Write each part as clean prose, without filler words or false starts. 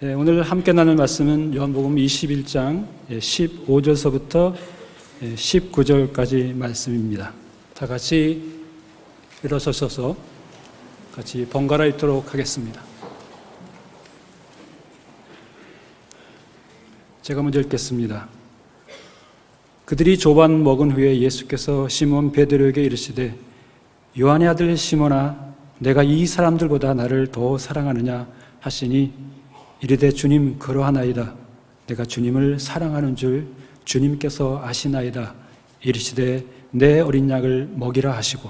오늘 함께 나눌 말씀은 요한복음 21장 15절서부터 19절까지 말씀입니다. 다 같이 일어서셔서 같이 번갈아 읽도록 하겠습니다. 제가 먼저 읽겠습니다. 그들이 조반 먹은 후에 예수께서 시몬 베드로에게 이르시되 요한의 아들 시몬아 내가 이 사람들보다 나를 더 사랑하느냐 하시니 이르되 주님 그러하나이다. 내가 주님을 사랑하는 줄 주님께서 아시나이다. 이르시되 내 어린 양을 먹이라 하시고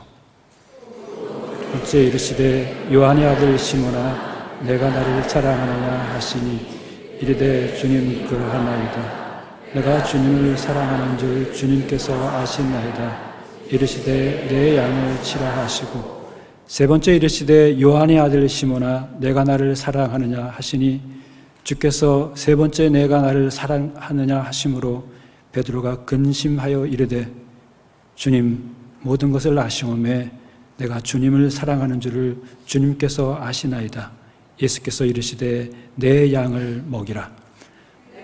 둘째 이르시되 요한의 아들 시몬아 내가 나를 사랑하느냐 하시니 이르되 주님 그러하나이다. 내가 주님을 사랑하는 줄 주님께서 아시나이다. 이르시되 내 양을 치라 하시고 세 번째 이르시되 요한의 아들 시몬아 내가 나를 사랑하느냐 하시니 주께서 세 번째 내가 나를 사랑하느냐 하심으로 베드로가 근심하여 이르되 주님 모든 것을 아시오매 내가 주님을 사랑하는 줄을 주님께서 아시나이다. 예수께서 이르시되 내 양을 먹이라.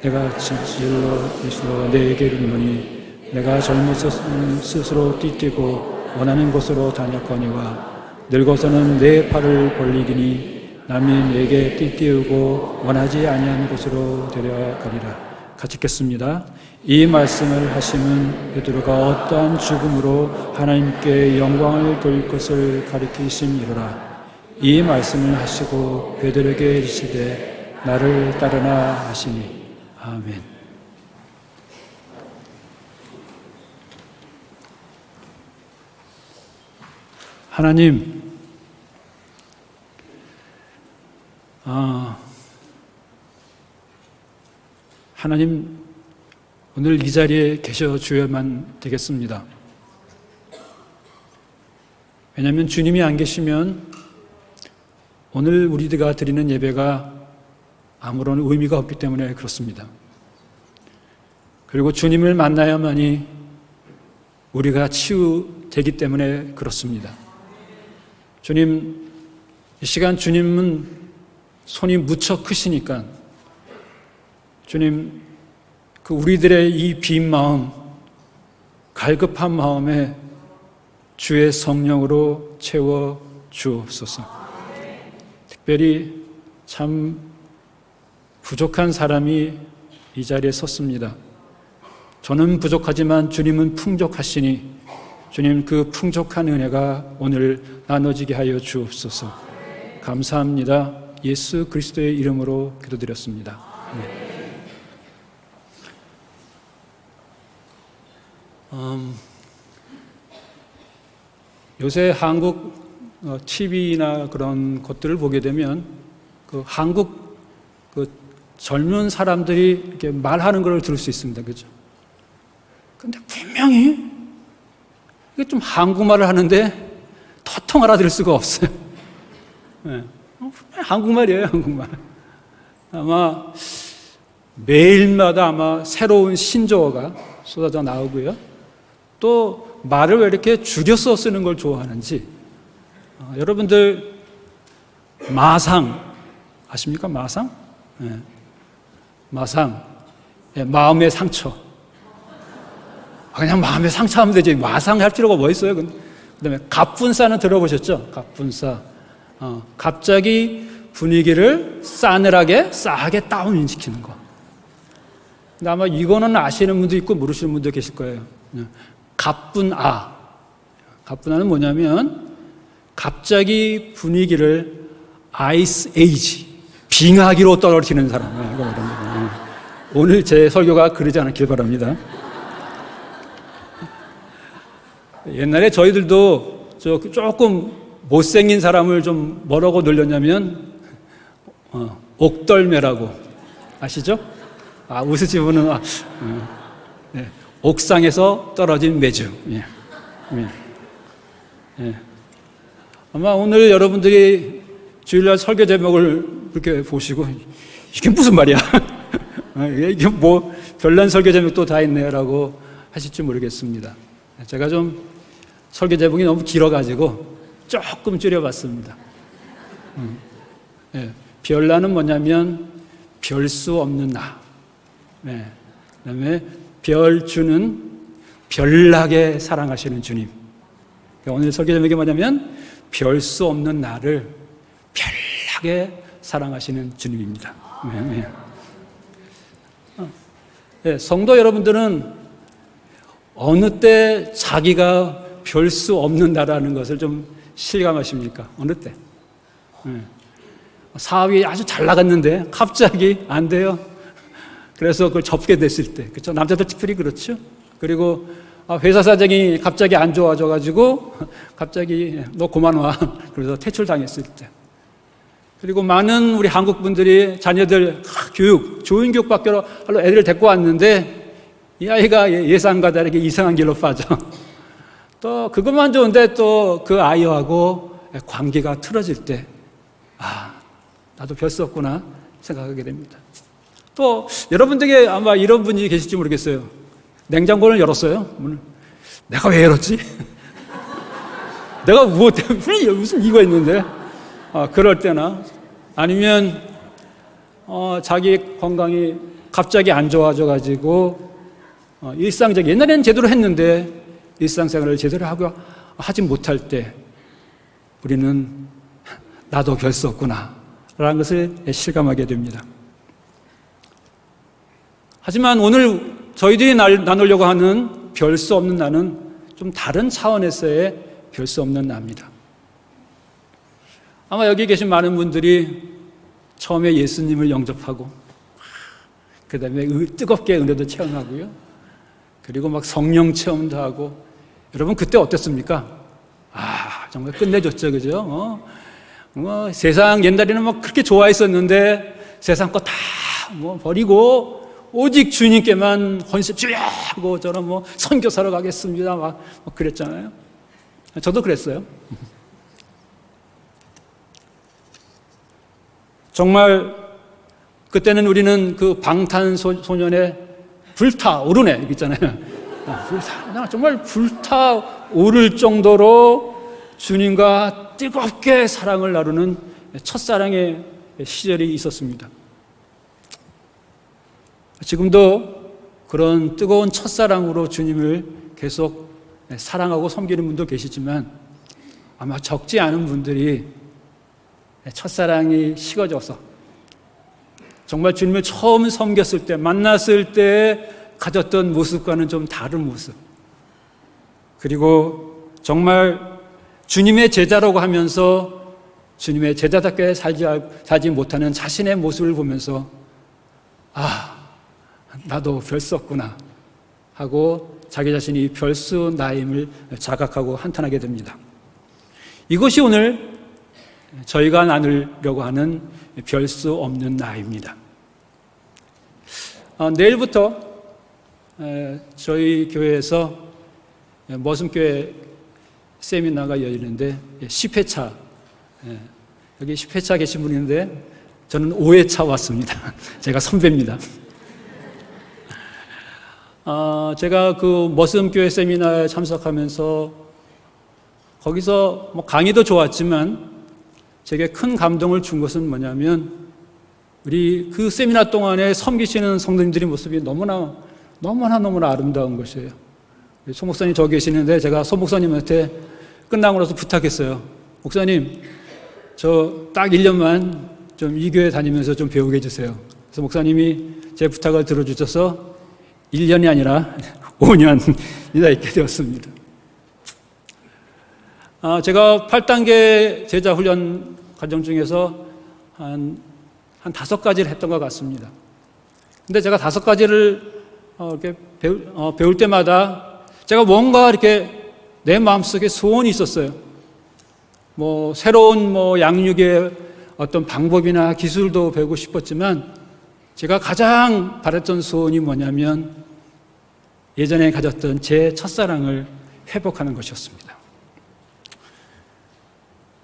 내가 진실로 내게 이르노니 내가 젊어서는 스스로 띠뛰고 원하는 곳으로 다녔거니와 늙어서는 내 팔을 벌리기니 남이 내게 띠띠우고 원하지 아니한 곳으로 데려가리라. 같이 읽겠습니다. 이 말씀을 하심은 베드로가 어떠한 죽음으로 하나님께 영광을 돌릴 것을 가리키심이로라. 이 말씀을 하시고 베드로에게 이르시되 나를 따르라 하시니 아멘. 하나님 오늘 이 자리에 계셔 주야만 되겠습니다. 왜냐하면 주님이 안 계시면 오늘 우리가 드리는 예배가 아무런 의미가 없기 때문에 그렇습니다. 그리고 주님을 만나야만이 우리가 치유되기 때문에 그렇습니다. 주님, 이 시간 주님은 손이 무척 크시니까 주님, 그 우리들의 이 빈 마음, 갈급한 마음에 주의 성령으로 채워 주옵소서. 특별히 참 부족한 사람이 이 자리에 섰습니다. 저는 부족하지만 주님은 풍족하시니 주님 그 풍족한 은혜가 오늘 나눠지게 하여 주옵소서. 감사합니다. 예수 그리스도의 이름으로 기도드렸습니다. 아멘. 요새 한국 TV나 그런 것들을 보게 되면 그 한국 그 젊은 사람들이 이렇게 말하는 걸 들을 수 있습니다. 그죠? 근데 분명히 이게 좀 한국말을 하는데 도통 알아들을 수가 없어요. 네. 한국말이에요, 한국말. 아마 매일마다 아마 새로운 신조어가 쏟아져 나오고요. 또 말을 왜 이렇게 줄여서 쓰는 걸 좋아하는지. 여러분들 마상 아십니까? 마상? 네. 마상. 네, 마음의 상처. 그냥 마음의 상처하면 되지. 마상할 필요가 뭐 있어요? 그 다음에 갑분싸는 들어보셨죠? 갑분싸. 갑자기 분위기를 싸하게 다운시키는 거. 근데 아마 이거는 아시는 분도 있고 모르시는 분도 계실 거예요. 갑분아. 갑분아는 뭐냐면 갑자기 분위기를 아이스 에이지, 빙하기로 떨어뜨리는 사람. 오늘 제 설교가 그러지 않길 바랍니다. 옛날에 저희들도 조금 못생긴 사람을 좀 뭐라고 놀렸냐면 옥덜매라고 아시죠? 웃으시 분은 네. 옥상에서 떨어진 매주. 예. 예. 예. 아마 오늘 여러분들이 주일날 설교 제목을 이렇게 보시고 이게 무슨 말이야? 이게 뭐 별난 설교 제목도 다 있네라고 하실지 모르겠습니다. 제가 좀 설교 제목이 너무 길어가지고 조금 줄여봤습니다. 예. 별난은 뭐냐면 별 수 없는 나. 네. 그다음에 별 주는 별나게 사랑하시는 주님. 오늘 설교 제목이 뭐냐면 별 수 없는 나를 별나게 사랑하시는 주님입니다. 네. 네, 성도 여러분들은 어느 때 자기가 별 수 없는 나라는 것을 좀 실감하십니까? 어느 때? 네. 사업이 아주 잘 나갔는데 갑자기 안 돼요. 그래서 그걸 접게 됐을 때, 그렇죠? 남자들 특별히 그렇죠. 그리고 회사 사정이 갑자기 안 좋아져가지고 갑자기 너 그만 와. 그래서 퇴출당했을 때. 그리고 많은 우리 한국 분들이 자녀들 교육, 좋은 교육 받기로 애들을 데리고 왔는데 이 아이가 예상과 다르게 이상한 길로 빠져. 또 그것만 좋은데 또 그 아이하고 관계가 틀어질 때, 나도 별 수 없구나 생각하게 됩니다. 또 여러분들에게 아마 이런 분이 계실지 모르겠어요. 냉장고를 열었어요. 문을. 내가 왜 열었지? 내가 뭐 때문에 무슨 이유가 있는데? 그럴 때나 아니면 자기 건강이 갑자기 안 좋아져가지고 일상적 옛날에는 제대로 했는데 일상생활을 제대로 하지 못할 때 우리는 나도 별 수 없구나 라는 것을 실감하게 됩니다. 하지만 오늘 저희들이 나누려고 하는 별 수 없는 나는 좀 다른 차원에서의 별 수 없는 나입니다. 아마 여기 계신 많은 분들이 처음에 예수님을 영접하고 그 다음에 뜨겁게 은혜도 체험하고요. 그리고 막 성령 체험도 하고 여러분 그때 어땠습니까? 정말 끝내줬죠. 그죠? 세상 옛날에는 막 그렇게 좋아했었는데 세상 거 다 버리고 오직 주님께만 헌신 주야고 저는 선교사로 가겠습니다. 막 그랬잖아요. 저도 그랬어요. 정말 그때는 우리는 그 방탄소년의 불타오르네 있잖아요. 정말 불타오를 정도로 주님과 뜨겁게 사랑을 나누는 첫사랑의 시절이 있었습니다. 지금도 그런 뜨거운 첫사랑으로 주님을 계속 사랑하고 섬기는 분도 계시지만 아마 적지 않은 분들이 첫사랑이 식어져서 정말 주님을 처음 섬겼을 때, 만났을 때 가졌던 모습과는 좀 다른 모습, 그리고 정말 주님의 제자라고 하면서 주님의 제자답게 살지 못하는 자신의 모습을 보면서 나도 별 수 없구나 하고 자기 자신이 별 수 나임을 자각하고 한탄하게 됩니다. 이것이 오늘 저희가 나누려고 하는 별 수 없는 나입니다. 내일부터 저희 교회에서 머슴교회 세미나가 열리는데 10회차, 여기 10회차 계신 분인데 저는 5회차 왔습니다. 제가 선배입니다. 제가 그 머슴교회 세미나에 참석하면서 거기서 강의도 좋았지만 제게 큰 감동을 준 것은 뭐냐면 우리 그 세미나 동안에 섬기시는 성도님들의 모습이 너무나 아름다운 것이에요. 소 목사님 저기 계시는데 제가 소 목사님한테 끝나고 나서 부탁했어요. 목사님, 저 딱 1년만 좀 이 교회 다니면서 좀 배우게 해주세요. 그래서 목사님이 제 부탁을 들어주셔서 1년이 아니라 5년이나 있게 되었습니다. 제가 8단계 제자 훈련 과정 중에서 한 5가지를 했던 것 같습니다. 근데 제가 5가지를 이렇게 배울 때마다 제가 뭔가 이렇게 내 마음속에 소원이 있었어요. 새로운 양육의 어떤 방법이나 기술도 배우고 싶었지만 제가 가장 바랬던 소원이 뭐냐면 예전에 가졌던 제 첫사랑을 회복하는 것이었습니다.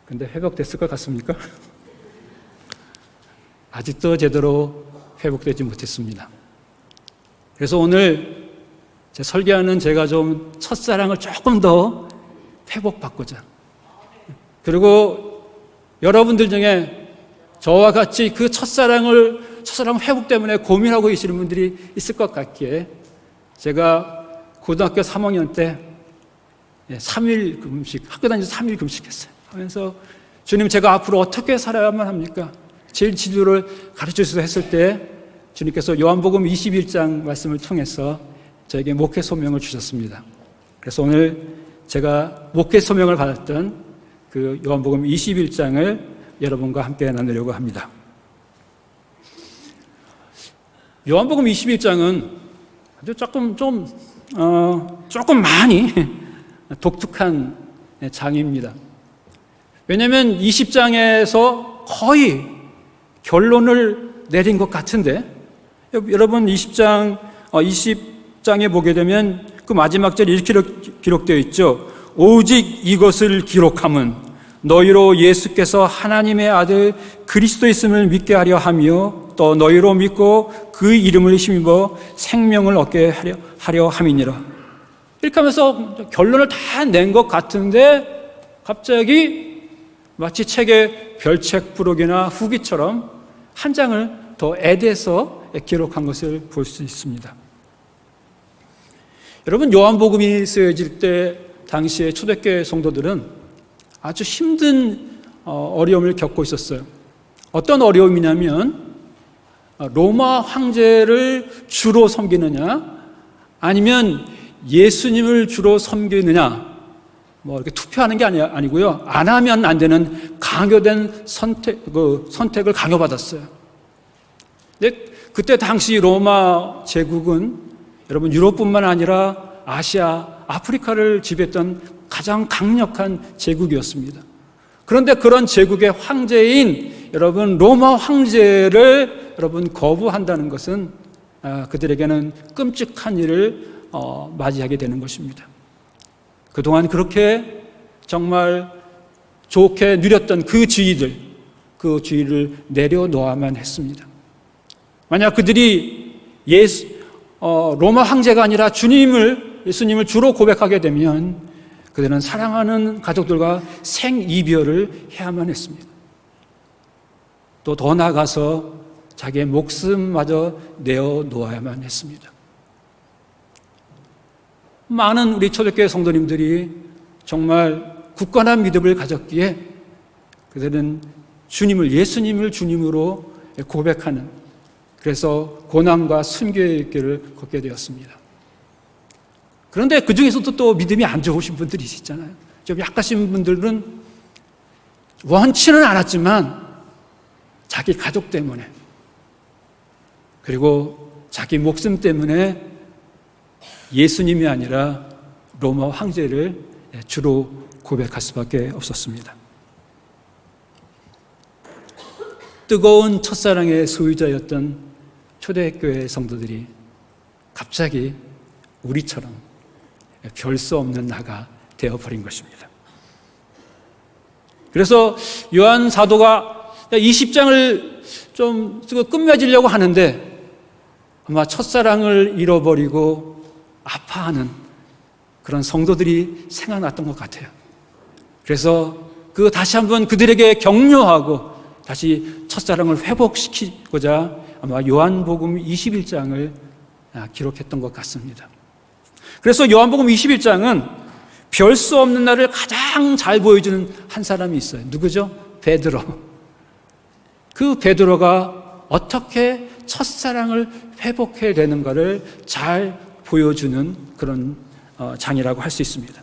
근데 회복됐을 것 같습니까? 아직도 제대로 회복되지 못했습니다. 그래서 오늘 제 설교하는 제가 좀 첫사랑을 조금 더 회복받고자, 그리고 여러분들 중에 저와 같이 그 첫사랑을 첫사랑 회복 때문에 고민하고 계시는 분들이 있을 것 같기에 제가 고등학교 3학년 때 3일 금식, 학교 다니면서 3일 금식했어요. 하면서 주님, 제가 앞으로 어떻게 살아야만 합니까? 제일 지도를 가르쳐 주셔서 했을 때 주님께서 요한복음 21장 말씀을 통해서 저에게 목회 소명을 주셨습니다. 그래서 오늘 제가 목회 소명을 받았던 그 요한복음 21장을 여러분과 함께 나누려고 합니다. 요한복음 21장은 아주 조금 많이 독특한 장입니다. 왜냐하면 20장에서 거의 결론을 내린 것 같은데, 여러분 20장에 보게 되면 그 마지막 절에 이렇게 기록되어 있죠. 오직 이것을 기록함은 너희로 예수께서 하나님의 아들 그리스도였음을 믿게 하려 하며 또 너희로 믿고 그 이름을 힘입어 생명을 얻게 하려 함이니라. 이렇게 하면서 결론을 다 낸 것 같은데 갑자기 마치 책의 별책부록이나 후기처럼 한 장을 더 애대서 기록한 것을 볼 수 있습니다. 여러분, 요한복음이 쓰여질 때 당시의 초대교회 성도들은 아주 힘든 어려움을 겪고 있었어요. 어떤 어려움이냐면 로마 황제를 주로 섬기느냐 아니면 예수님을 주로 섬기느냐, 이렇게 투표하는 게 아니고요. 안 하면 안 되는 강요된 선택을 강요받았어요. 근데 그때 당시 로마 제국은 여러분 유럽뿐만 아니라 아시아, 아프리카를 지배했던 가장 강력한 제국이었습니다. 그런데 그런 제국의 황제인 여러분 로마 황제를 여러분 거부한다는 것은 그들에게는 끔찍한 일을 맞이하게 되는 것입니다. 그동안 그렇게 정말 좋게 누렸던 그 지위를 내려놓아야만 했습니다. 만약 그들이 로마 황제가 아니라 예수님을 주로 고백하게 되면 그들은 사랑하는 가족들과 생이별을 해야만 했습니다. 또 더 나아가서 자기의 목숨마저 내어놓아야만 했습니다. 많은 우리 초대교회 성도님들이 정말 굳건한 믿음을 가졌기에 그들은 예수님을 주님으로 고백하는, 그래서 고난과 순교의 길을 걷게 되었습니다. 그런데 그 중에서도 또 믿음이 안 좋으신 분들이 있잖아요. 좀 약하신 분들은 원치는 않았지만 자기 가족 때문에 그리고 자기 목숨 때문에 예수님이 아니라 로마 황제를 주로 고백할 수밖에 없었습니다. 뜨거운 첫사랑의 소유자였던 초대교회 성도들이 갑자기 우리처럼 별 수 없는 나가 되어버린 것입니다. 그래서 요한 사도가 20장을 좀 끝맺으려고 하는데 아마 첫사랑을 잃어버리고 아파하는 그런 성도들이 생각났던 것 같아요. 그래서 다시 한번 그들에게 격려하고 다시 첫사랑을 회복시키고자 아마 요한복음 21장을 기록했던 것 같습니다. 그래서 요한복음 21장은 별 수 없는 나를 가장 잘 보여주는 한 사람이 있어요. 누구죠? 베드로. 그 베드로가 어떻게 첫사랑을 회복해야 되는가를 잘 보여주는 그런 장이라고 할 수 있습니다.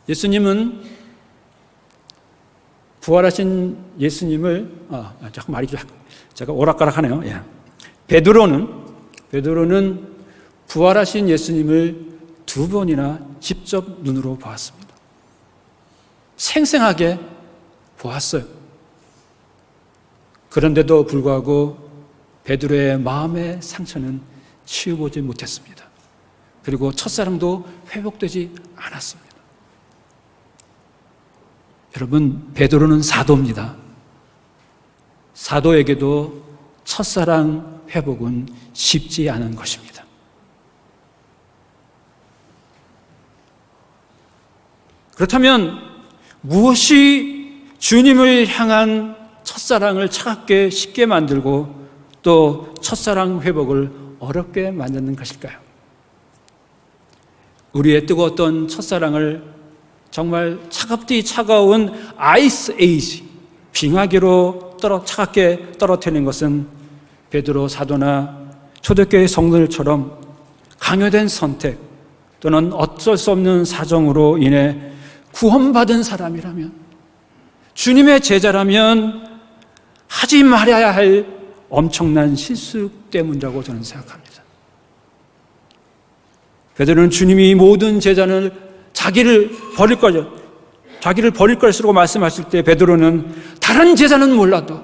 예수님은 부활하신 예수님을 자꾸 말이 제가 오락가락하네요. 예. 베드로는 부활하신 예수님을 2번이나 직접 눈으로 보았습니다. 생생하게 보았어요. 그런데도 불구하고 베드로의 마음의 상처는 치유보지 못했습니다. 그리고 첫사랑도 회복되지 않았습니다. 여러분, 베드로는 사도입니다. 사도에게도 첫사랑 회복은 쉽지 않은 것입니다. 그렇다면 무엇이 주님을 향한 첫사랑을 차갑게 쉽게 만들고 또 첫사랑 회복을 어렵게 만드는 것일까요? 우리의 뜨거웠던 첫사랑을 정말 차갑디 차가운 아이스 에이지, 빙하기로 차갑게 떨어뜨리는 것은 베드로 사도나 초대교회 성도들처럼 강요된 선택 또는 어쩔 수 없는 사정으로 인해 구원받은 사람이라면, 주님의 제자라면 하지 말아야 할 엄청난 실수 때문이라고 저는 생각합니다. 베드로는 주님이 모든 제자는 자기를 버릴 것이라고 말씀하실 때 베드로는 다른 제자는 몰라도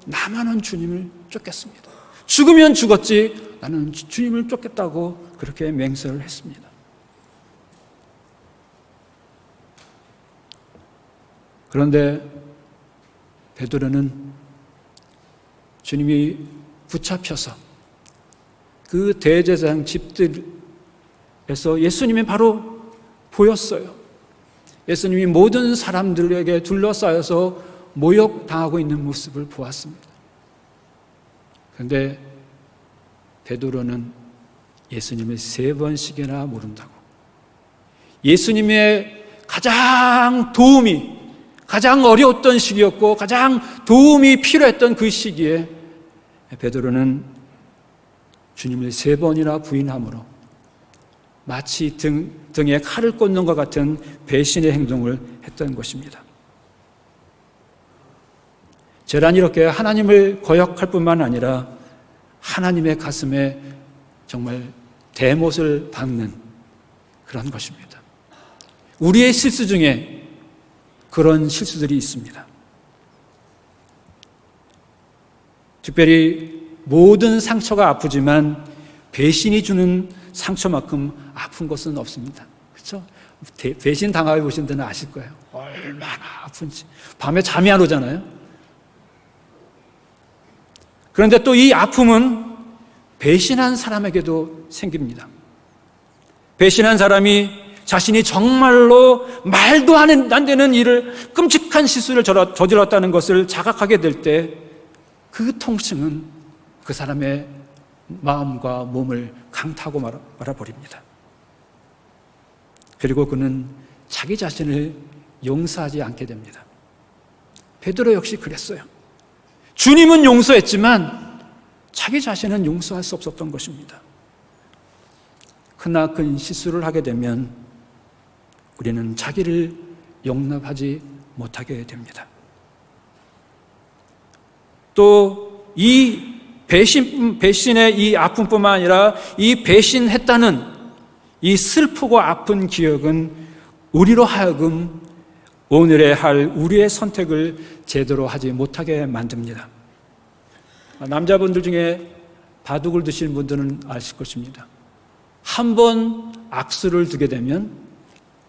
나만은 주님을 쫓겠습니다. 죽으면 죽었지 나는 주님을 쫓겠다고 그렇게 맹세를 했습니다. 그런데 베드로는 주님이 붙잡혀서 그 대제사장 집들에서 예수님이 바로 보였어요. 예수님이 모든 사람들에게 둘러싸여서 모욕당하고 있는 모습을 보았습니다. 그런데 베드로는 예수님을 3번씩이나 모른다고, 예수님의 가장 어려웠던 시기였고 가장 도움이 필요했던 그 시기에 베드로는 주님을 3번이나 부인함으로 마치 등에 칼을 꽂는 것 같은 배신의 행동을 했던 것입니다. 제란 이렇게 하나님을 거역할 뿐만 아니라 하나님의 가슴에 정말 대못을 박는 그런 것입니다. 우리의 실수 중에 그런 실수들이 있습니다. 특별히 모든 상처가 아프지만 배신이 주는 상처만큼 아픈 것은 없습니다. 그렇죠? 배신 당하여 보신 분들은 아실 거예요. 얼마나 아픈지. 밤에 잠이 안 오잖아요. 그런데 또 이 아픔은 배신한 사람에게도 생깁니다. 배신한 사람이 자신이 정말로 말도 안 되는 일을, 끔찍한 실수를 저질렀다는 것을 자각하게 될 때 그 통증은 그 사람의 마음과 몸을 강타하고 말아버립니다. 그리고 그는 자기 자신을 용서하지 않게 됩니다. 베드로 역시 그랬어요. 주님은 용서했지만 자기 자신은 용서할 수 없었던 것입니다. 크나큰 실수를 하게 되면 우리는 자기를 용납하지 못하게 됩니다. 또 이 배신의 이 아픔뿐만 아니라 이 배신했다는 이 슬프고 아픈 기억은 우리로 하여금 오늘에 할 우리의 선택을 제대로 하지 못하게 만듭니다. 남자분들 중에 바둑을 두시는 분들은 아실 것입니다. 한 번 악수를 두게 되면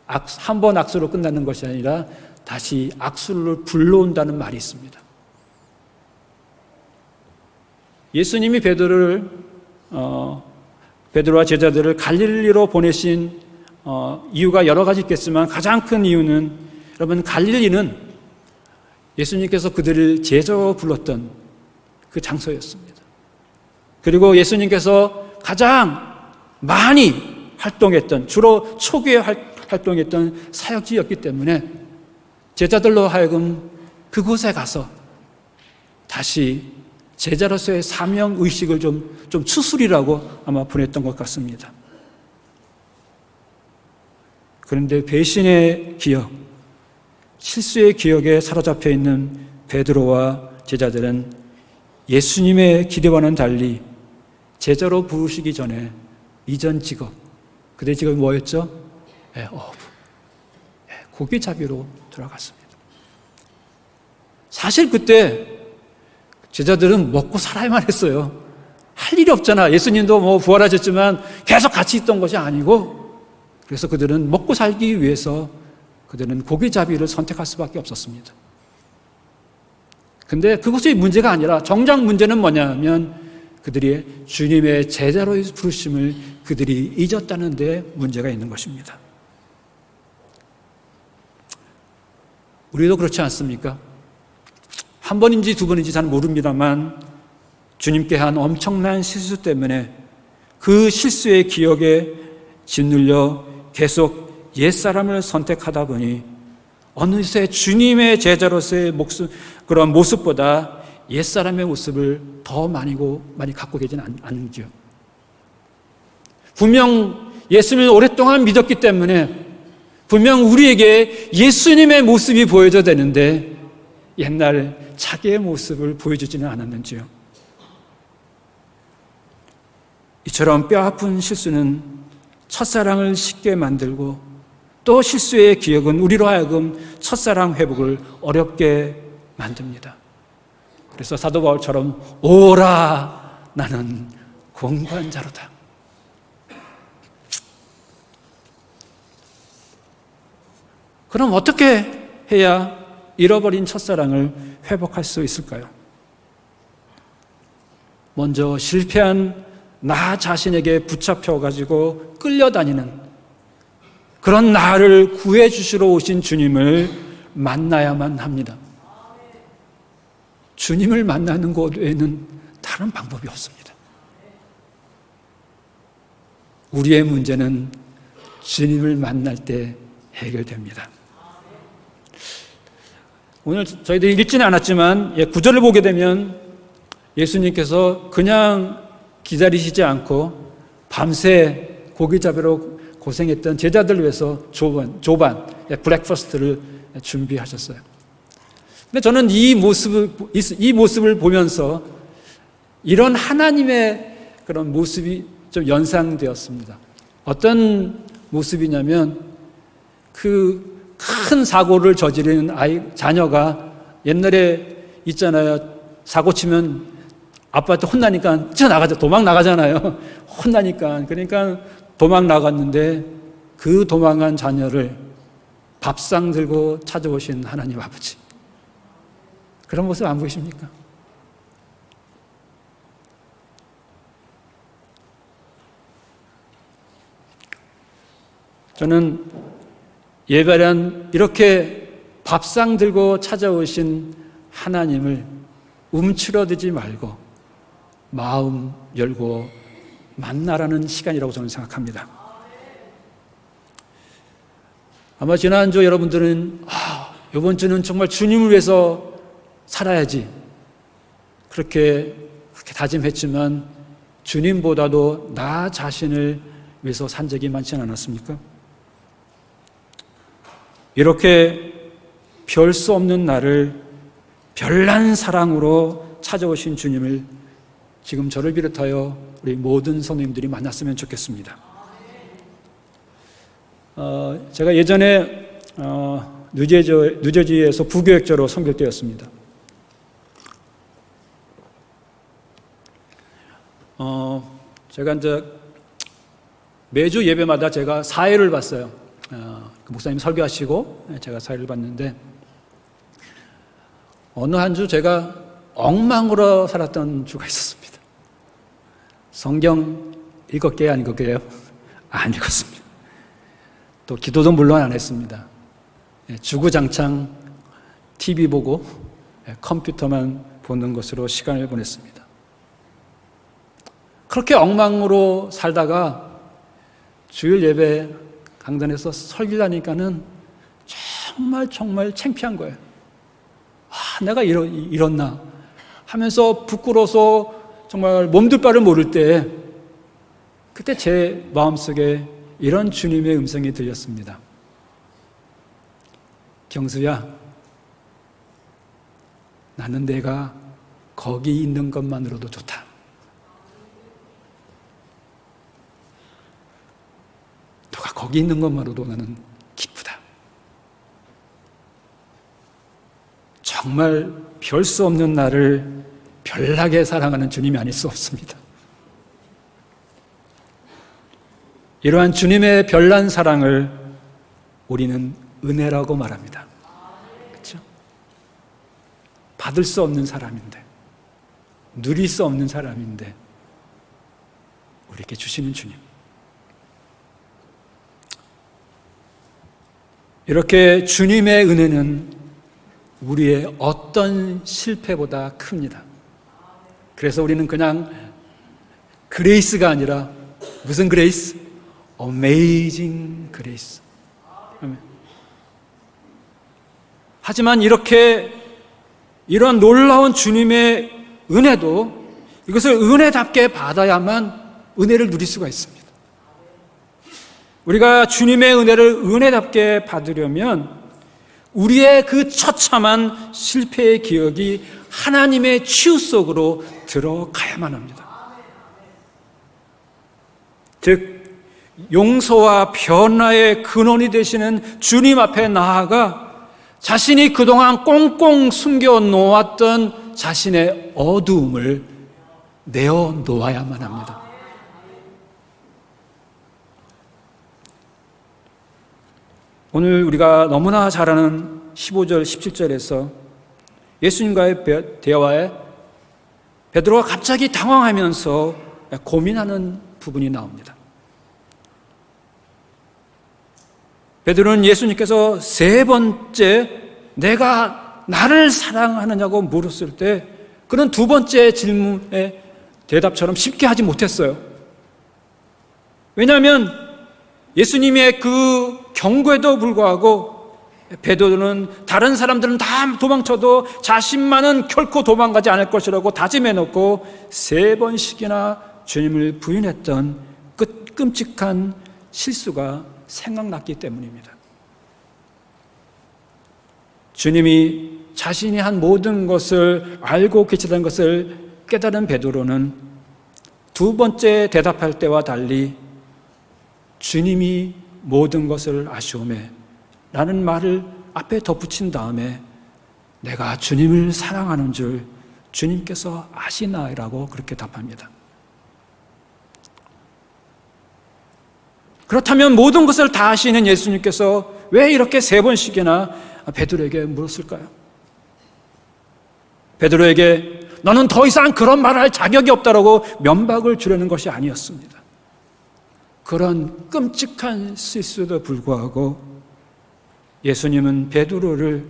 한 번 악수로 끝나는 것이 아니라 다시 악수를 불러온다는 말이 있습니다. 예수님이 베드로와 제자들을 갈릴리로 보내신 이유가 여러 가지 있겠지만 가장 큰 이유는, 여러분, 갈릴리는 예수님께서 그들을 제자로 불렀던 그 장소였습니다. 그리고 예수님께서 가장 많이 활동했던, 주로 초기에 활동했던 사역지였기 때문에 제자들로 하여금 그곳에 가서 다시 제자로서의 사명의식을 좀 추스리라고 아마 보냈던 것 같습니다. 그런데 배신의 기억, 실수의 기억에 사로잡혀 있는 베드로와 제자들은 예수님의 기대와는 달리 제자로 부르시기 전에 이전 직업, 그들의 직업이 뭐였죠? 고기잡이로 돌아갔습니다. 사실 그때 제자들은 먹고 살아야만 했어요. 할 일이 없잖아. 예수님도 부활하셨지만 계속 같이 있던 것이 아니고, 그래서 그들은 먹고 살기 위해서 그들은 고기잡이를 선택할 수밖에 없었습니다. 근데 그것이 문제가 아니라 정작 문제는 뭐냐면 그들이 주님의 제자로의 부르심을 그들이 잊었다는 데 문제가 있는 것입니다. 우리도 그렇지 않습니까? 한 번인지 두 번인지 잘 모릅니다만 주님께 한 엄청난 실수 때문에 그 실수의 기억에 짓눌려 계속 옛사람을 선택하다 보니 어느새 주님의 제자로서의 그런 모습보다 옛사람의 모습을 더 많이 갖고 계지는 않은지요. 분명 예수님을 오랫동안 믿었기 때문에 분명 우리에게 예수님의 모습이 보여져야 되는데 옛날 자기의 모습을 보여주지는 않았는지요. 이처럼 뼈아픈 실수는 첫사랑을 쉽게 만들고 또 실수의 기억은 우리로 하여금 첫사랑 회복을 어렵게 만듭니다. 그래서 사도 바울처럼 오라 나는 공부한 자로다. 그럼 어떻게 해야 잃어버린 첫사랑을 회복할 수 있을까요? 먼저 실패한 나 자신에게 붙잡혀가지고 끌려다니는 그런 나를 구해주시러 오신 주님을 만나야만 합니다. 주님을 만나는 것 외에는 다른 방법이 없습니다. 우리의 문제는 주님을 만날 때 해결됩니다. 오늘 저희들이 읽지는 않았지만 9절을 보게 되면 예수님께서 그냥 기다리시지 않고 밤새 고기 잡으러 고생했던 제자들을 위해서 조반, 브렉퍼스트를 준비하셨어요. 근데 저는 이 모습을 보면서 이런 하나님의 그런 모습이 좀 연상되었습니다. 어떤 모습이냐면 그 큰 사고를 저지르는 자녀가 옛날에 있잖아요. 사고 치면 아빠한테 혼나니까 도망 나가잖아요. 혼나니까. 그러니까 도망 나갔는데 그 도망한 자녀를 밥상 들고 찾아오신 하나님 아버지. 그런 모습 안 보이십니까? 저는 예배란 이렇게 밥상 들고 찾아오신 하나님을 움츠러들지 말고 마음 열고 만나라는 시간이라고 저는 생각합니다. 아마 지난주 여러분들은 이번 주는 정말 주님을 위해서 살아야지 그렇게 다짐했지만 주님보다도 나 자신을 위해서 산 적이 많지는 않았습니까? 이렇게 별 수 없는 나를 별난 사랑으로 찾아오신 주님을 지금 저를 비롯하여 우리 모든 성도님들이 만났으면 좋겠습니다. 제가 예전에 뉴저지에서 부교역자로 선교되었습니다. 제가 이제 매주 예배마다 제가 사회를 봤어요. 그 목사님 설교하시고 제가 사회를 봤는데 어느 한 주 제가 엉망으로 살았던 주가 있었습니다. 성경 읽었게요? 안 읽었게요? 안 읽었습니다. 또 기도도 물론 안 했습니다. 주구장창 TV 보고 컴퓨터만 보는 것으로 시간을 보냈습니다. 그렇게 엉망으로 살다가 주일 예배 강단에서 설교를 하니까는 정말 창피한 거예요. 내가 이렇나 하면서 부끄러워서 정말 몸둘 바를 모를 때 그때 제 마음속에 이런 주님의 음성이 들렸습니다. 경수야, 나는 내가 거기 있는 것만으로도 좋다. 너가 거기 있는 것만으로도 나는 기쁘다. 정말 별 수 없는 나를 별나게 사랑하는 주님이 아닐 수 없습니다. 이러한 주님의 별난 사랑을 우리는 은혜라고 말합니다. 그렇죠? 받을 수 없는 사람인데, 누릴 수 없는 사람인데 우리에게 주시는 주님. 이렇게 주님의 은혜는 우리의 어떤 실패보다 큽니다. 그래서 우리는 그냥 그레이스가 아니라 무슨 그레이스? Amazing grace. 하지만 이런 놀라운 주님의 은혜도 이것을 은혜답게 받아야만 은혜를 누릴 수가 있습니다. 우리가 주님의 은혜를 은혜답게 받으려면 우리의 그 처참한 실패의 기억이 하나님의 치유 속으로 들어가야만 합니다. 즉 용서와 변화의 근원이 되시는 주님 앞에 나아가 자신이 그동안 꽁꽁 숨겨놓았던 자신의 어두움을 내어놓아야만 합니다. 오늘 우리가 너무나 잘 아는 15절, 17절에서 예수님과의 대화에 베드로가 갑자기 당황하면서 고민하는 부분이 나옵니다. 베드로는 예수님께서 세 번째 내가 나를 사랑하느냐고 물었을 때 그는 두 번째 질문의 대답처럼 쉽게 하지 못했어요. 왜냐하면 예수님의 그 경고에도 불구하고 베드로는 다른 사람들은 다 도망쳐도 자신만은 결코 도망가지 않을 것이라고 다짐해놓고 세 번씩이나 주님을 부인했던 끔찍한 실수가 생각났기 때문입니다. 주님이 자신이 한 모든 것을 알고 계시다는 것을 깨달은 베드로는 두 번째 대답할 때와 달리 주님이 모든 것을 아시오매 라는 말을 앞에 덧붙인 다음에 내가 주님을 사랑하는 줄 주님께서 아시나이라고 그렇게 답합니다. 그렇다면 모든 것을 다 아시는 예수님께서 왜 이렇게 세 번씩이나 베드로에게 물었을까요? 베드로에게 너는 더 이상 그런 말을 할 자격이 없다라고 면박을 주려는 것이 아니었습니다. 그런 끔찍한 실수에도 불구하고 예수님은 베드로를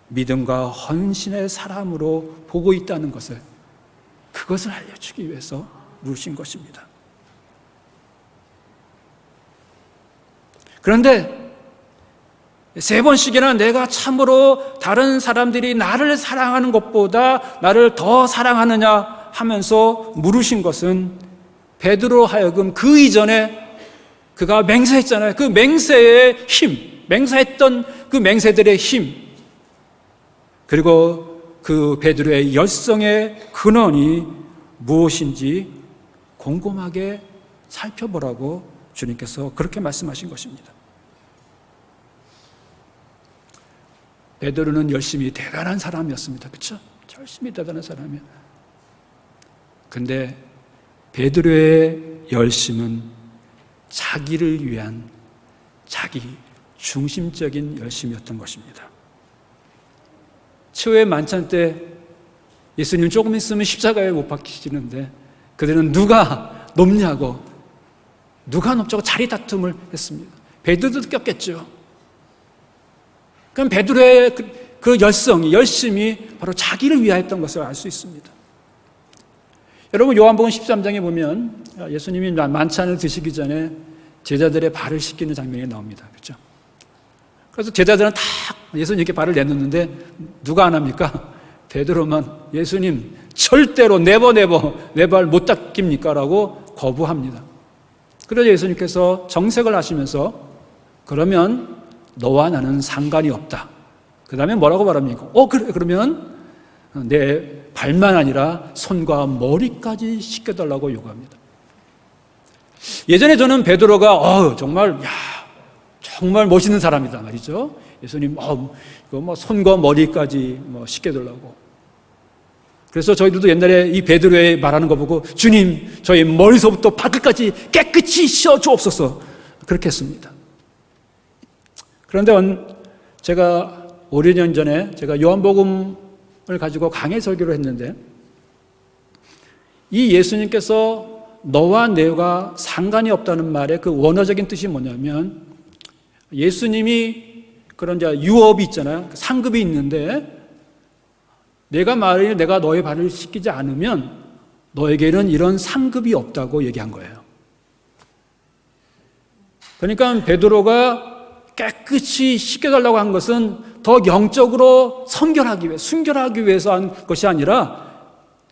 믿음과 헌신의 사람으로 보고 있다는 것을 그것을 알려주기 위해서 물으신 것입니다. 그런데 세 번씩이나 내가 참으로 다른 사람들이 나를 사랑하는 것보다 나를 더 사랑하느냐 하면서 물으신 것은 베드로 하여금 그 이전에 그가 맹세했잖아요. 그 맹세의 힘, 맹세했던 그 맹세들의 힘, 그리고 그 베드로의 열성의 근원이 무엇인지 곰곰하게 살펴보라고 주님께서 그렇게 말씀하신 것입니다. 베드로는 열심히 대단한 사람이었습니다. 그렇죠? 열심히 대단한 사람이야. 근데 베드로의 열심은 자기를 위한 자기 중심적인 열심이었던 것입니다. 최후의 만찬 때 예수님 조금 있으면 십자가에 못 박히시는데 그들은 누가 높냐고 누가 높자고 자리 다툼을 했습니다. 베드로도 꼈겠죠. 그럼 베드로의 그 열심이 바로 자기를 위하였던 것을 알 수 있습니다. 여러분 요한복음 13장에 보면 예수님이 만찬을 드시기 전에 제자들의 발을 씻기는 장면이 나옵니다. 그렇죠? 그래서 제자들은 다 예수님께 발을 내놓는데 누가 안 합니까? 베드로만 예수님 절대로 내 발 못 닦깁니까? 라고 거부합니다. 그래서 예수님께서 정색을 하시면서 그러면 너와 나는 상관이 없다. 그 다음에 뭐라고 말합니까? 그래 그러면 내 발만 아니라 손과 머리까지 씻겨달라고 요구합니다. 예전에 저는 베드로가 정말 멋있는 사람이다 말이죠. 예수님 손과 머리까지 씻겨달라고. 그래서 저희들도 옛날에 이 베드로의 말하는 거 보고 주님 저희 머리서부터 발끝까지 깨끗이 씻어 주옵소서 그렇게 했습니다. 그런데 제가 5년 전에 제가 요한복음을 가지고 강해 설교를 했는데 이 예수님께서 너와 내가 상관이 없다는 말의 그 원어적인 뜻이 뭐냐면 예수님이 그런 이제 유업이 있잖아요. 상급이 있는데 만약에 내가 너의 발을 씻기지 않으면 너에게는 이런 상급이 없다고 얘기한 거예요. 그러니까 베드로가 깨끗이 씻겨달라고 한 것은 더 영적으로 순결하기 위해서 한 것이 아니라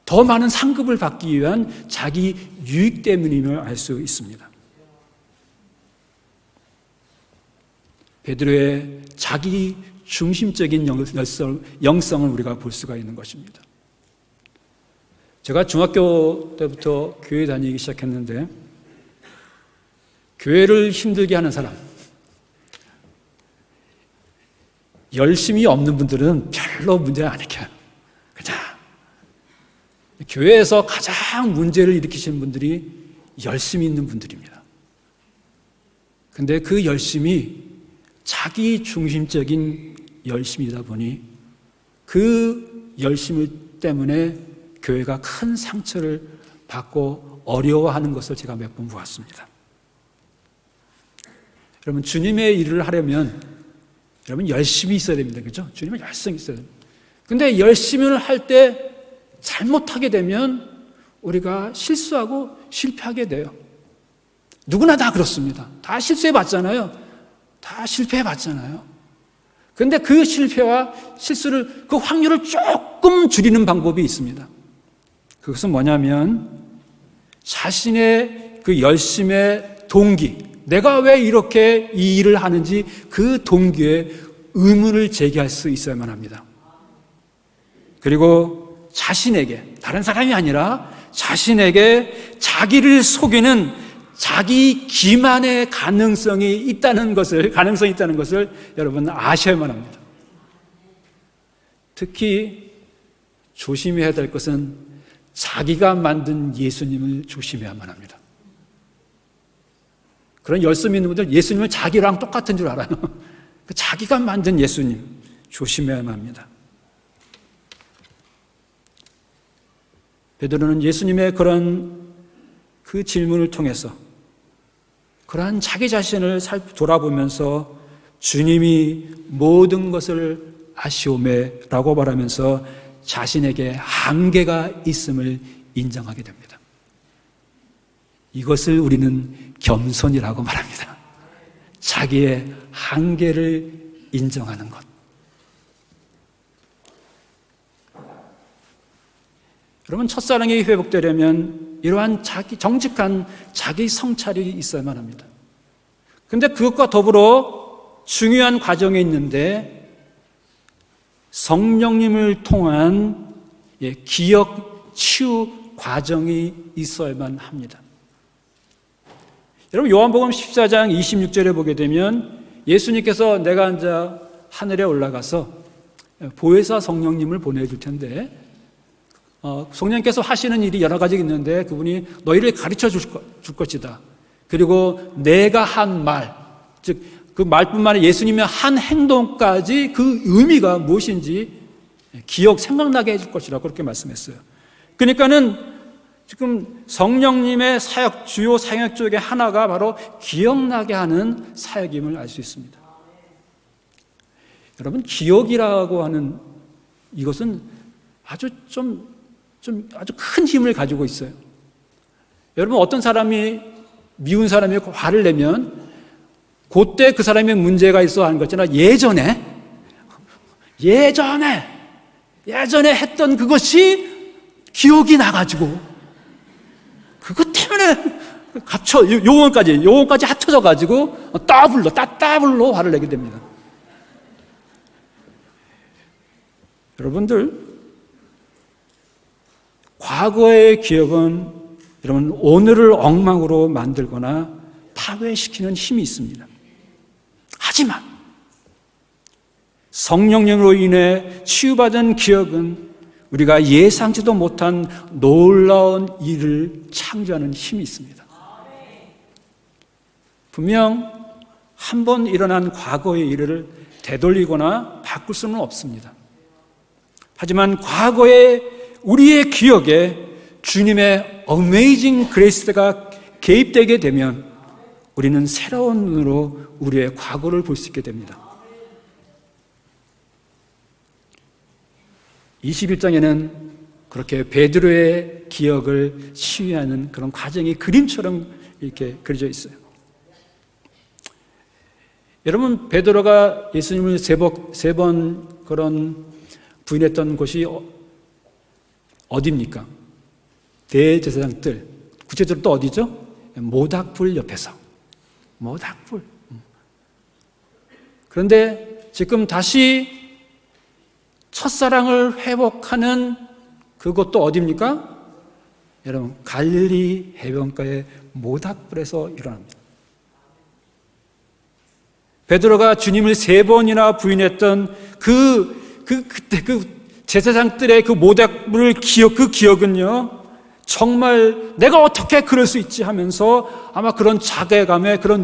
더 많은 상급을 받기 위한 자기 유익 때문임을 알 수 있습니다. 베드로의 자기 중심적인 영성을 우리가 볼 수가 있는 것입니다. 제가 중학교 때부터 교회 다니기 시작했는데 교회를 힘들게 하는 사람, 열심히 없는 분들은 별로 문제 안 일으켜요. 그냥 교회에서 가장 문제를 일으키시는 분들이 열심히 있는 분들입니다. 근데 그 열심이 자기 중심적인 열심이다 보니 그 열심 때문에 교회가 큰 상처를 받고 어려워하는 것을 제가 몇 번 보았습니다. 여러분, 주님의 일을 하려면 여러분 열심히 있어야 됩니다. 그렇죠? 주님의 열심히 있어야 됩니다. 근데 열심을 할 때 잘못하게 되면 우리가 실수하고 실패하게 돼요. 누구나 다 그렇습니다. 다 실수해봤잖아요. 다 실패해봤잖아요. 그런데 그 실패와 실수를, 그 확률을 조금 줄이는 방법이 있습니다. 그것은 뭐냐면 자신의 그 열심의 동기, 내가 왜 이렇게 이 일을 하는지 그 동기에 의문을 제기할 수 있어야만 합니다. 그리고 자신에게, 다른 사람이 아니라 자신에게 자기를 속이는 자기 기만의 가능성이 있다는 것을 여러분 아셔야만 합니다. 특히 조심해야 될 것은 자기가 만든 예수님을 조심해야만 합니다. 그런 열심 있는 분들 예수님을 자기랑 똑같은 줄 알아요. 자기가 만든 예수님 조심해야만 합니다. 베드로는 예수님의 그런 그 질문을 통해서 그러한 자기 자신을 돌아보면서 주님이 모든 것을 아시오매라고 말하면서 자신에게 한계가 있음을 인정하게 됩니다. 이것을 우리는 겸손이라고 말합니다. 자기의 한계를 인정하는 것. 여러분, 첫사랑이 회복되려면 이러한 정직한 자기 성찰이 있어야만 합니다. 그런데 그것과 더불어 중요한 과정이 있는데 성령님을 통한 기억 치유 과정이 있어야만 합니다. 여러분, 요한복음 14장 26절에 보게 되면 예수님께서 내가 이제 하늘에 올라가서 보혜사 성령님을 보내줄 텐데 성령님께서 하시는 일이 여러 가지 있는데 그분이 너희를 가르쳐 줄 것이다. 그리고 내가 한 말, 즉 그 말뿐만 아니라 예수님의 한 행동까지 그 의미가 무엇인지 생각나게 해줄 것이라고 그렇게 말씀했어요. 그러니까는 지금 성령님의 사역, 주요 사역 중에 하나가 바로 기억나게 하는 사역임을 알 수 있습니다. 여러분, 기억이라고 하는 이것은 아주 아주 큰 힘을 가지고 있어요. 여러분, 어떤 사람이 미운 사람이 화를 내면 그때 그 사람의 문제가 있어 하는 것이나 예전에 했던 그것이 기억이 나가지고 그것 때문에 요원까지 합쳐져가지고 따블로 화를 내게 됩니다. 여러분들, 과거의 기억은 여러분 오늘을 엉망으로 만들거나 파괴시키는 힘이 있습니다. 하지만 성령님으로 인해 치유받은 기억은 우리가 예상치도 못한 놀라운 일을 창조하는 힘이 있습니다. 분명 한 번 일어난 과거의 일을 되돌리거나 바꿀 수는 없습니다. 하지만 과거의 우리의 기억에 주님의 어메이징 그레이스가 개입되게 되면 우리는 새로운 눈으로 우리의 과거를 볼 수 있게 됩니다. 21장에는 그렇게 베드로의 기억을 치유하는 그런 과정이 그림처럼 이렇게 그려져 있어요. 여러분, 베드로가 예수님을 세 번 그런 부인했던 곳이 어디입니까? 대제사장 뜰. 구체적으로 또 어디죠? 모닥불 옆에서. 모닥불. 그런데 지금 다시 첫사랑을 회복하는 그곳도 어디입니까? 여러분, 갈릴리 해변가의 모닥불에서 일어납니다. 베드로가 주님을 3번이나 부인했던 그때 제사장들의 그 모닥불을 그 기억은요, 정말 내가 어떻게 그럴 수 있지 하면서 아마 그런 자괴감에 그런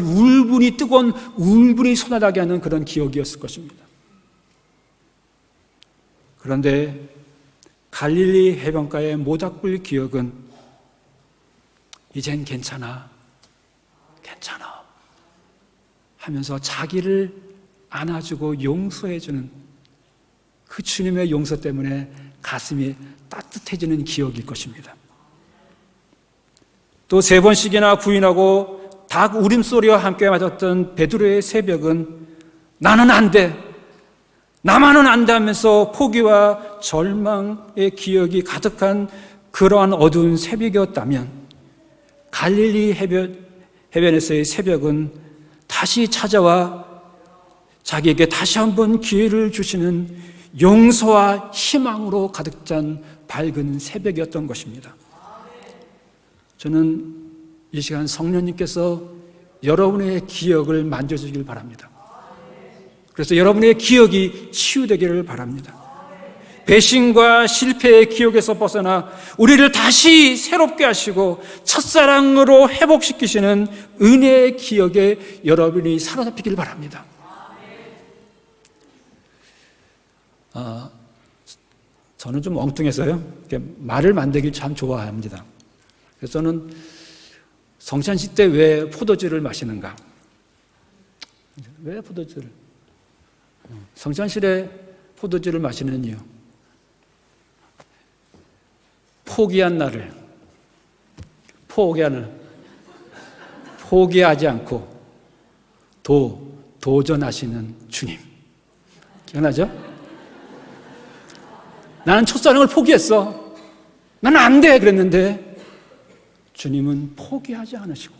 뜨거운 울분이 솟아나게 하는 그런 기억이었을 것입니다. 그런데 갈릴리 해변가의 모닥불 기억은 이젠 괜찮아 하면서 자기를 안아주고 용서해주는 그 주님의 용서 때문에 가슴이 따뜻해지는 기억일 것입니다. 또 3번씩이나 부인하고 닭 울음소리와 함께 맞았던 베드로의 새벽은 나는 안 돼, 나만은 안 돼 하면서 포기와 절망의 기억이 가득한 그러한 어두운 새벽이었다면 갈릴리 해변에서의 새벽은 다시 찾아와 자기에게 다시 한번 기회를 주시는 용서와 희망으로 가득 찬 밝은 새벽이었던 것입니다. 저는 이 시간 성령님께서 여러분의 기억을 만져주길 바랍니다. 그래서 여러분의 기억이 치유되기를 바랍니다. 배신과 실패의 기억에서 벗어나 우리를 다시 새롭게 하시고 첫사랑으로 회복시키시는 은혜의 기억에 여러분이 사로잡히길 바랍니다. 저는 좀 엉뚱해서요, 말을 만들길 참 좋아합니다. 그래서 저는 성찬식 때 왜 포도주를 마시는가? 왜 포도주를? 성찬실에 포도주를 마시는 이유. 포기하지 않고 도전하시는 주님. 기억나죠? 나는 첫사랑을 포기했어. 나는 안 돼. 그랬는데 주님은 포기하지 않으셨어요.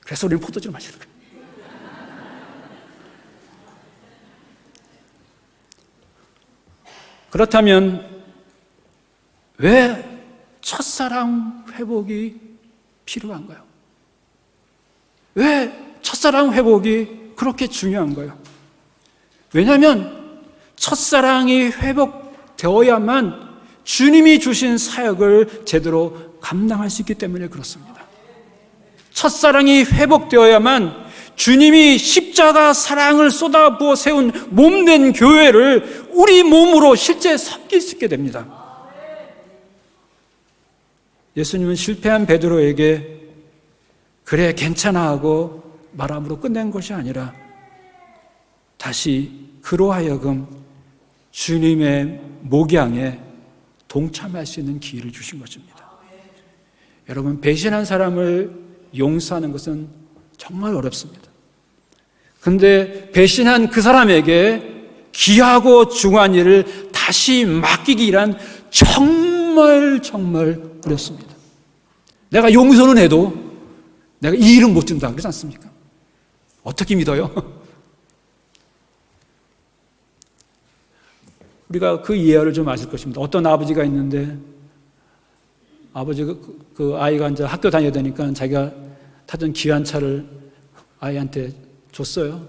그래서 우리는 포도주를 마시는 거예요. 그렇다면 왜 첫사랑 회복이 필요한가요? 왜 첫사랑 회복이 그렇게 중요한가요? 왜냐하면 첫사랑이 회복되어야만 주님이 주신 사역을 제대로 감당할 수 있기 때문에 그렇습니다. 첫사랑이 회복되어야만 주님이 십자가 사랑을 쏟아부어 세운 몸된 교회를 우리 몸으로 실제 섬길 수 있게 됩니다. 예수님은 실패한 베드로에게 그래 괜찮아 하고 말함으로 끝낸 것이 아니라 다시 그로 하여금 주님의 목양에 동참할 수 있는 기회를 주신 것입니다. 여러분, 배신한 사람을 용서하는 것은 정말 어렵습니다. 그런데 배신한 그 사람에게 귀하고 중요한 일을 다시 맡기기란 정말 어렵습니다. 내가 용서는 해도 내가 이 일은 못 준다 그러지 않습니까? 어떻게 믿어요? 우리가 그 이해를 좀 아실 것입니다. 어떤 아버지가 있는데 아버지가 그 아이가 이제 학교 다녀야 되니까 자기가 타던 귀한 차를 아이한테 줬어요.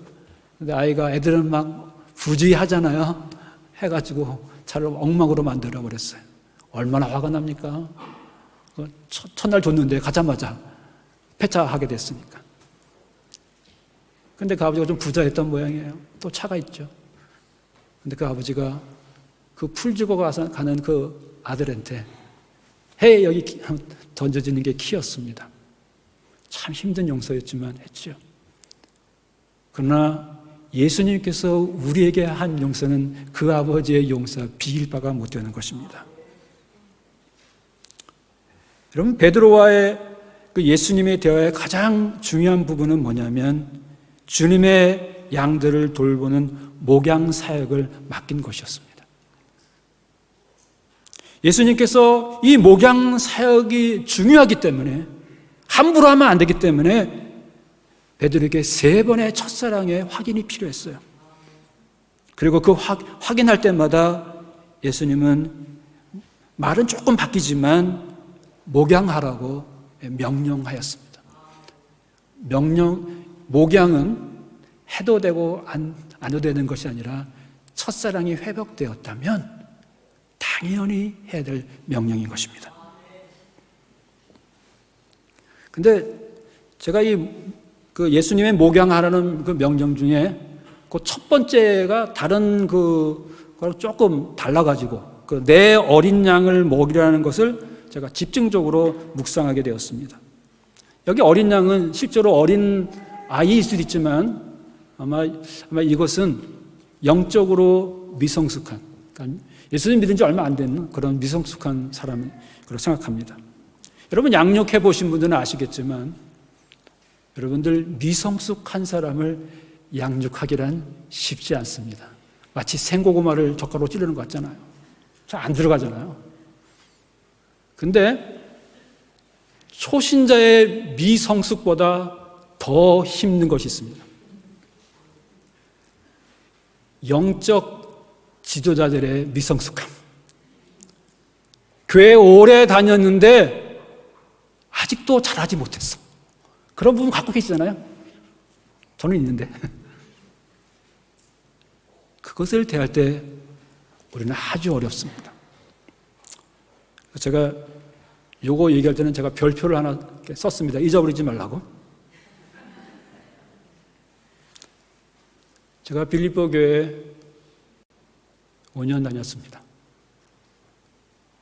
근데 아이가 애들은 막 부주의하잖아요. 해가지고 차를 엉망으로 만들어 버렸어요. 얼마나 화가 납니까? 첫날 줬는데 가자마자 폐차하게 됐으니까. 근데 그 아버지가 좀 부자였던 모양이에요. 또 차가 있죠. 근데 그 아버지가 그 풀 주고 가는 그 아들한테 해 여기 던져지는 게 키였습니다. 참 힘든 용서였지만 했죠. 그러나 예수님께서 우리에게 한 용서는 그 아버지의 용서 비길 바가 못 되는 것입니다. 여러분, 베드로와의 그 예수님의 대화의 가장 중요한 부분은 뭐냐면 주님의 양들을 돌보는 목양 사역을 맡긴 것이었습니다. 예수님께서 이 목양 사역이 중요하기 때문에, 함부로 하면 안 되기 때문에 베드로에게 3번의 첫사랑의 확인이 필요했어요. 그리고 그 확인할 때마다 예수님은 말은 조금 바뀌지만 목양하라고 명령하였습니다. 목양은 해도 되고 안 해도 되는 것이 아니라 첫사랑이 회복되었다면 당연히 해야 될 명령인 것입니다. 근데 제가 그 예수님의 목양하라는 그 명령 중에 그 첫 번째가 다른 그거랑 조금 달라가지고 그 내 어린 양을 먹이라는 것을 제가 집중적으로 묵상하게 되었습니다. 여기 어린 양은 실제로 어린 아이일 수도 있지만 아마 이것은 영적으로 미성숙한, 그러니까 예수님 믿은 지 얼마 안 된 그런 미성숙한 사람이라고 생각합니다. 여러분, 양육해 보신 분들은 아시겠지만 여러분들 미성숙한 사람을 양육하기란 쉽지 않습니다. 마치 생고구마를 젓가락으로 찌르는 것 같잖아요. 잘 안 들어가잖아요. 근데 초신자의 미성숙보다 더 힘든 것이 있습니다. 영적 지도자들의 미성숙함. 교회 오래 다녔는데 아직도 잘하지 못했어. 그런 부분 갖고 계시잖아요. 저는 있는데. 그것을 대할 때 우리는 아주 어렵습니다. 제가 요거 얘기할 때는 제가 별표를 하나 썼습니다. 잊어버리지 말라고. 제가 빌립보 교회에 5년 다녔습니다.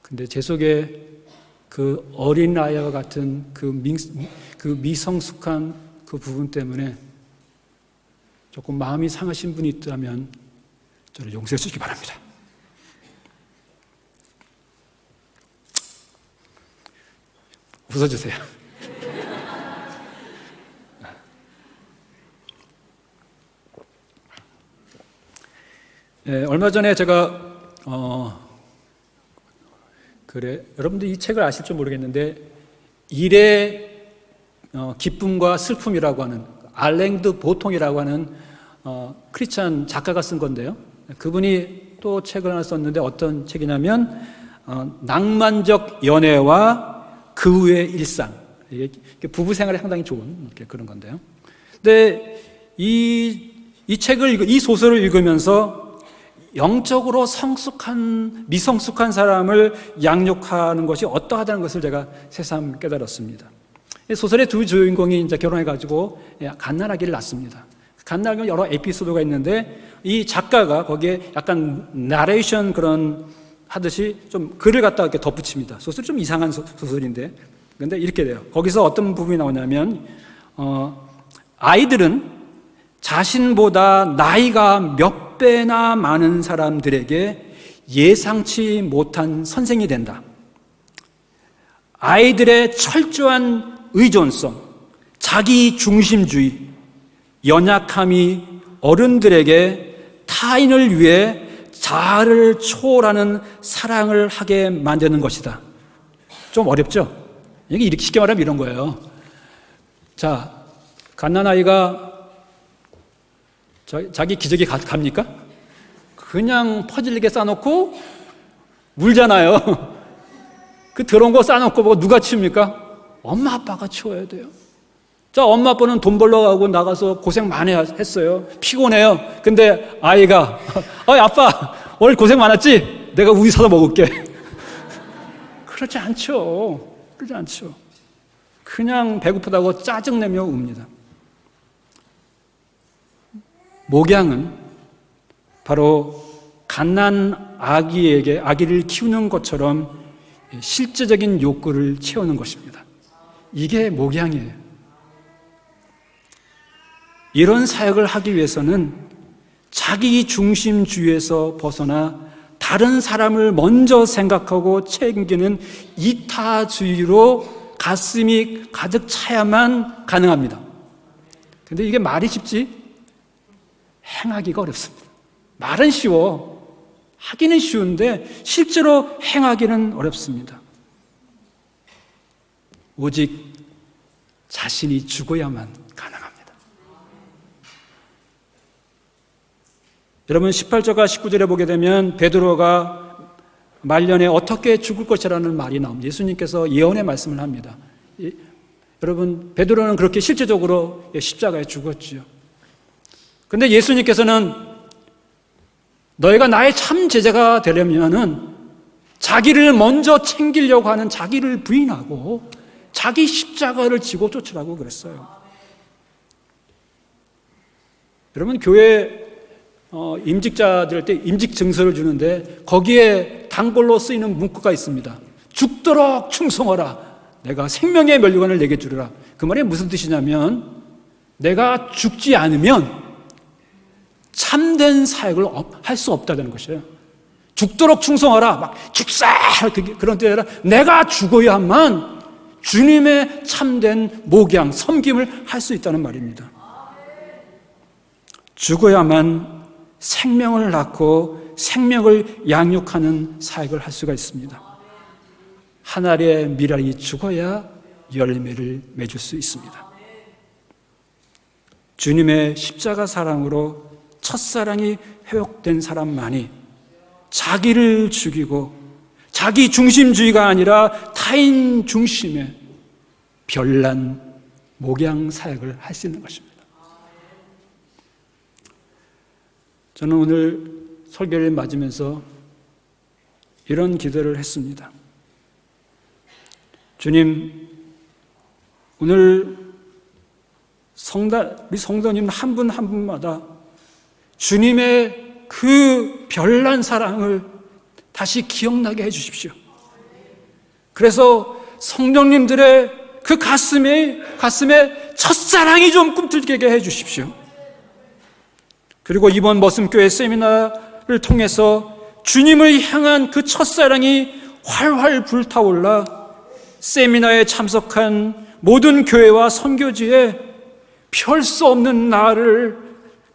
근데 제 속에 그 어린아이와 같은 그 미성숙한 그 부분 때문에 조금 마음이 상하신 분이 있다면 저를 용서해 주시기 바랍니다. 웃어주세요. 네, 얼마 전에 제가 여러분들 이 책을 아실 줄 모르겠는데 일의 기쁨과 슬픔이라고 하는 알랭드 보통이라고 하는 크리스찬 작가가 쓴 건데요. 그분이 또 책을 하나 썼는데 어떤 책이냐면 낭만적 연애와 그 후의 일상. 이게 부부 생활에 상당히 좋은 그런 건데요. 근데 이 책을 이 소설을 읽으면서 영적으로 미성숙한 사람을 양육하는 것이 어떠하다는 것을 제가 새삼 깨달았습니다. 소설의 두 주인공이 이제 결혼해가지고 갓난아기를 낳습니다. 갓난아기는 여러 에피소드가 있는데 이 작가가 거기에 약간 나레이션 그런 하듯이 좀 글을 갖다가 이렇게 덧붙입니다. 소설이 좀 이상한 소설인데, 근데 이렇게 돼요. 거기서 어떤 부분이 나오냐면 아이들은 자신보다 나이가 몇 배나 많은 사람들에게 예상치 못한 선생이 된다. 아이들의 철저한 의존성, 자기 중심주의, 연약함이 어른들에게 타인을 위해 자아를 초월하는 사랑을 하게 만드는 것이다. 좀 어렵죠? 이게 이렇게 쉽게 말하면 이런 거예요. 자, 갓난아이가 자기 기저귀 갑니까? 그냥 퍼질리게 싸놓고 물잖아요. 그 더러운 거 싸놓고 뭐 누가 치웁니까? 엄마 아빠가 치워야 돼요. 자, 엄마 아빠는 돈 벌러 가고 나가서 고생 많이 했어요. 피곤해요. 근데 아이가 아빠 오늘 고생 많았지? 내가 우유 사다 먹을게. 그렇지 않죠. 그렇지 않죠. 그냥 배고프다고 짜증내며 웁니다. 목양은 바로 갓난 아기를 키우는 것처럼 실제적인 욕구를 채우는 것입니다. 이게 목양이에요. 이런 사역을 하기 위해서는 자기 중심주의에서 벗어나 다른 사람을 먼저 생각하고 챙기는 이타주의로 가슴이 가득 차야만 가능합니다. 근데 이게 말이 쉽지 행하기가 어렵습니다. 말은 쉬워, 하기는 쉬운데 실제로 행하기는 어렵습니다. 오직 자신이 죽어야만 가능합니다. 여러분 18절과 19절에 보게 되면 베드로가 말년에 어떻게 죽을 것이라는 말이 나옵니다. 예수님께서 예언의 말씀을 합니다. 여러분 베드로는 그렇게 실제적으로 십자가에 죽었지요. 그런데 예수님께서는 너희가 나의 참 제자가 되려면은 자기를 먼저 챙기려고 하는 자기를 부인하고 자기 십자가를 지고 쫓으라고 그랬어요. 여러분 교회 임직자들한테 임직 증서를 주는데 거기에 단골로 쓰이는 문구가 있습니다. 죽도록 충성하라. 내가 생명의 면류관을 내게 주리라. 그 말이 무슨 뜻이냐면 내가 죽지 않으면 참된 사역을 할 수 없다는 것이에요. 죽도록 충성하라. 막 죽사 그런 뜻이 아니라 내가 죽어야만 주님의 참된 목양, 섬김을 할 수 있다는 말입니다. 죽어야만 생명을 낳고 생명을 양육하는 사역을 할 수가 있습니다. 한 알의 밀알이 죽어야 열매를 맺을 수 있습니다. 주님의 십자가 사랑으로 첫사랑이 회복된 사람만이 자기를 죽이고 자기 중심주의가 아니라 타인 중심의 별난 목양 사역을 할 수 있는 것입니다. 저는 오늘 설교를 맞으면서 이런 기도를 했습니다. 주님, 오늘 우리 성도님 한 분 한 분마다 주님의 그 별난 사랑을 다시 기억나게 해주십시오. 그래서 성령님들의 그 가슴에 첫사랑이 좀 꿈틀게 해주십시오. 그리고 이번 머슴교회 세미나를 통해서 주님을 향한 그 첫사랑이 활활 불타올라 세미나에 참석한 모든 교회와 선교지에 별 수 없는 나를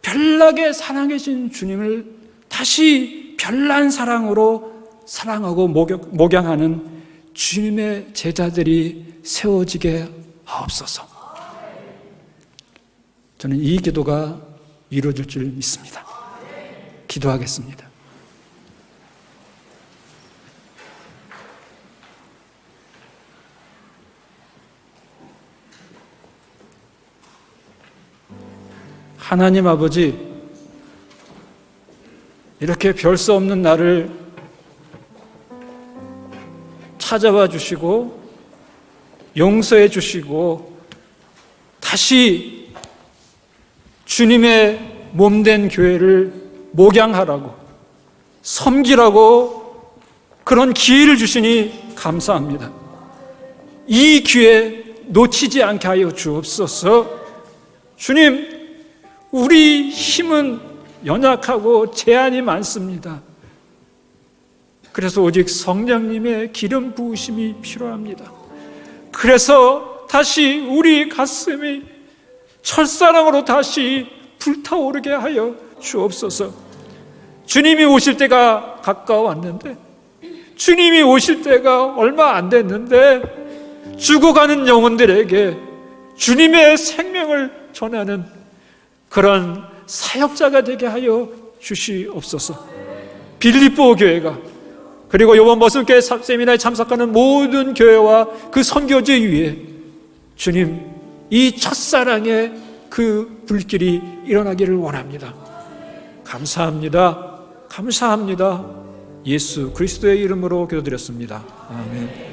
별나게 사랑해 주신 주님을 다시 별난 사랑으로 사랑하고 목양하는 주님의 제자들이 세워지게 하옵소서. 저는 이 기도가 이루어질 줄 믿습니다. 기도하겠습니다. 하나님 아버지, 이렇게 별 수 없는 나를 찾아와 주시고 용서해 주시고 다시 주님의 몸된 교회를 목양하라고 섬기라고 그런 기회를 주시니 감사합니다. 이 기회 놓치지 않게 하여 주옵소서. 주님, 우리 힘은 연약하고 제한이 많습니다. 그래서 오직 성령님의 기름 부으심이 필요합니다. 그래서 다시 우리 가슴이 첫사랑으로 다시 불타오르게 하여 주옵소서. 주님이 오실 때가 가까워왔는데, 주님이 오실 때가 얼마 안 됐는데 죽어가는 영혼들에게 주님의 생명을 전하는 그런 사역자가 되게 하여 주시옵소서. 빌립보 교회가 그리고 이번 머슴교회 세미나에 참석하는 모든 교회와 그 선교지 위에 주님, 이 첫사랑의 그 불길이 일어나기를 원합니다. 감사합니다. 감사합니다. 예수 그리스도의 이름으로 기도드렸습니다. 아멘.